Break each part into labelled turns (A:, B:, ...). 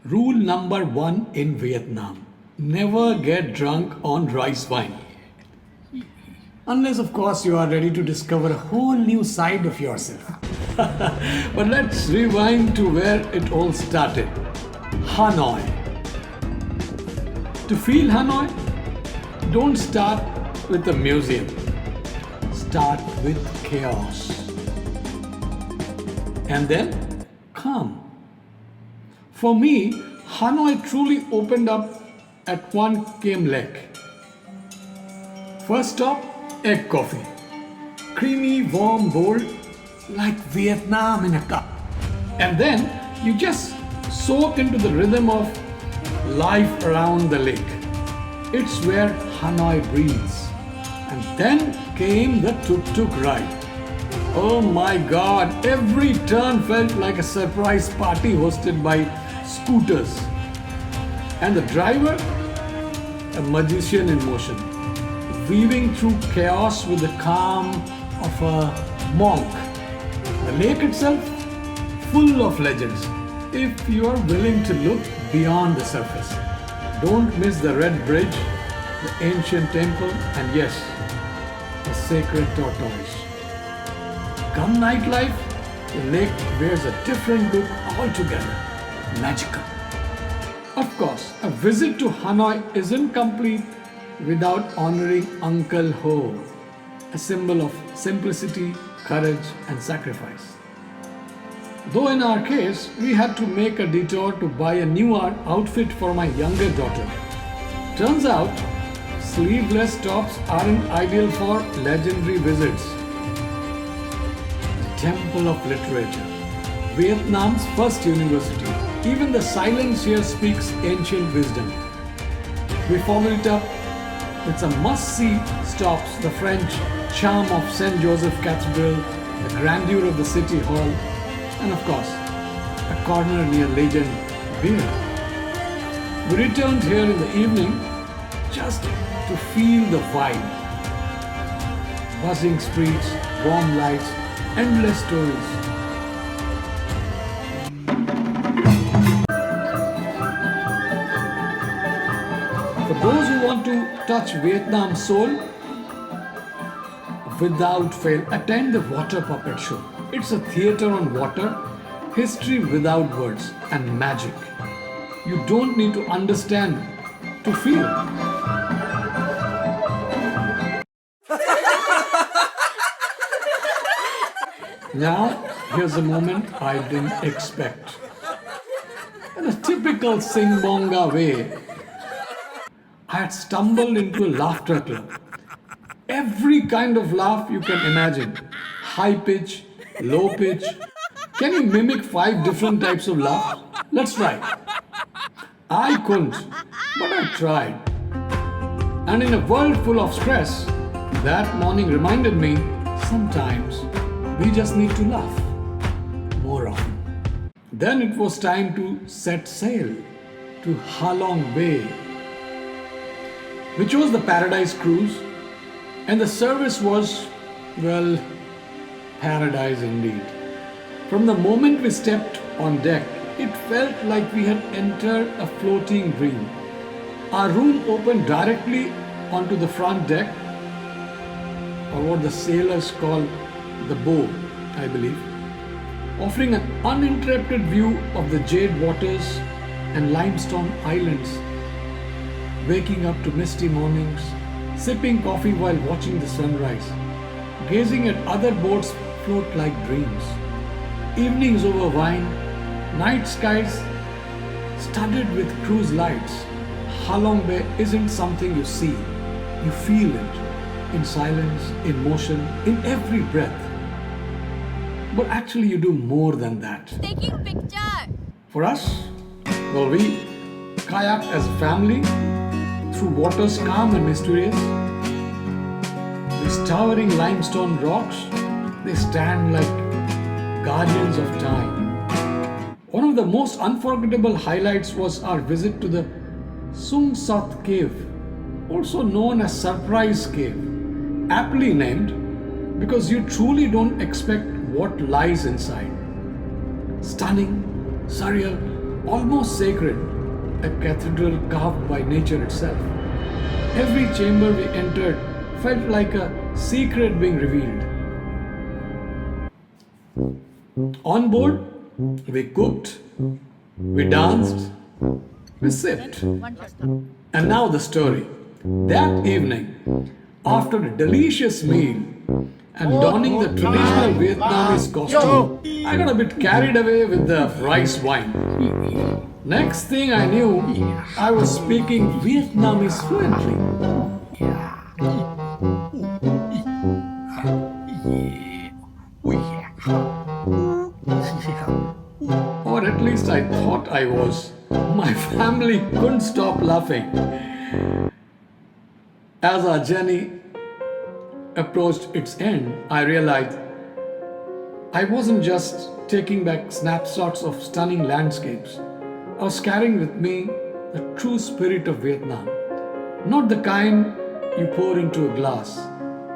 A: Rule number one in Vietnam: never get drunk on rice wine. Unless, of course, you are ready to discover a whole new side of yourself. But let's rewind to where it all started: Hanoi. To feel Hanoi, don't start with a museum, start with chaos. And then calm. For me, Hanoi truly opened up at Hoàn Kiếm Lake. First stop, egg coffee. Creamy, warm, bold, like Vietnam in a cup. And then you just soak into the rhythm of life around the lake. It's where Hanoi breathes. And then came the tuk-tuk ride. Oh my God, every turn felt like a surprise party hosted by scooters. And the driver, a magician in motion, weaving through chaos with the calm of a monk. The lake itself, full of legends, if you are willing to look beyond the surface. Don't miss the red bridge, the ancient temple, and yes, the sacred tortoise. Come nightlife, the lake wears a different look altogether. Magical. Of course, a visit to Hanoi isn't complete without honoring Uncle Ho, a symbol of simplicity, courage, and sacrifice. Though in our case, we had to make a detour to buy a new outfit for my younger daughter. Turns out, sleeveless tops aren't ideal for legendary visits. The Temple of Literature, Vietnam's first university. Even the silence here speaks ancient wisdom. We followed it up with some must-see stops: the French charm of St. Joseph Cathedral, the grandeur of the City Hall, and of course, a corner near Legend Beer. We returned here in the evening just to feel the vibe. Buzzing streets, warm lights, endless stories. For those who want to touch Vietnam's soul, without fail, attend the Water Puppet Show. It's a theater on water, history without words, and magic. You don't need to understand to feel. Now, here's a moment I didn't expect. In a typical Singbonga way, I had stumbled into a laughter club. Every kind of laugh you can imagine. High pitch, low pitch. Can you mimic 5 different types of laugh? Let's try. I couldn't, but I tried. And in a world full of stress, that morning reminded me sometimes we just need to laugh more often. Then it was time to set sail to Halong Bay, which was the Paradise Cruise, and the service was, well, paradise indeed. From the moment we stepped on deck, it felt like we had entered a floating dream. Our room opened directly onto the front deck, or what the sailors call the bow, I believe, offering an uninterrupted view of the jade waters and limestone islands. Waking up to misty mornings, sipping coffee while watching the sunrise, gazing at other boats float like dreams. Evenings over wine, night skies studded with cruise lights. Halong Bay isn't something you see, you feel it, in silence, in motion, in every breath. But actually you do more than that.
B: Taking picture.
A: For us, well, we kayak as a family through waters calm and mysterious. These towering limestone rocks, they stand like guardians of time. One of the most unforgettable highlights was our visit to the Sung Sat Cave, also known as Surprise Cave, aptly named because you truly don't expect what lies inside. Stunning, surreal, almost sacred, a cathedral carved by nature itself. Every chamber we entered felt like a secret being revealed. On board, we cooked, we danced, we sipped. And now the story. That evening, after a delicious meal and donning the traditional Vietnamese costume, I got a bit carried away with the rice wine. Next thing I knew, I was speaking Vietnamese fluently. Or at least I thought I was. My family couldn't stop laughing. As our journey approached its end, I realized I wasn't just taking back snapshots of stunning landscapes. I was carrying with me the true spirit of Vietnam. Not the kind you pour into a glass,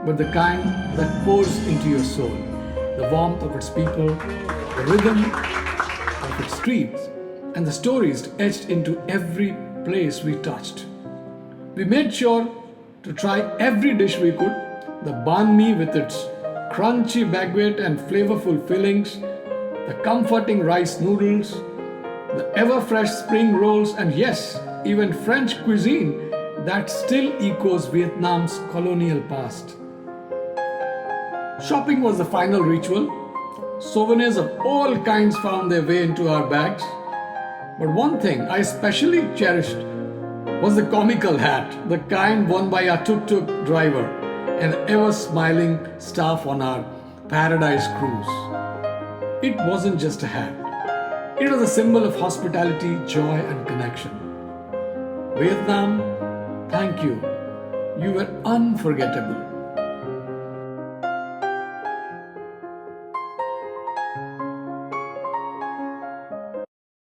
A: but the kind that pours into your soul. The warmth of its people, the rhythm of its streets, and the stories etched into every place we touched. We made sure to try every dish we could, the banh mi with its crunchy baguette and flavorful fillings, the comforting rice noodles, the ever-fresh spring rolls, and yes, even French cuisine that still echoes Vietnam's colonial past. Shopping was the final ritual. Souvenirs of all kinds found their way into our bags. But one thing I especially cherished was the comical hat, the kind worn by our tuk-tuk driver and the ever-smiling staff on our paradise cruise. It wasn't just a hat. It was a symbol of hospitality, joy and connection. Vietnam, thank you. You were unforgettable.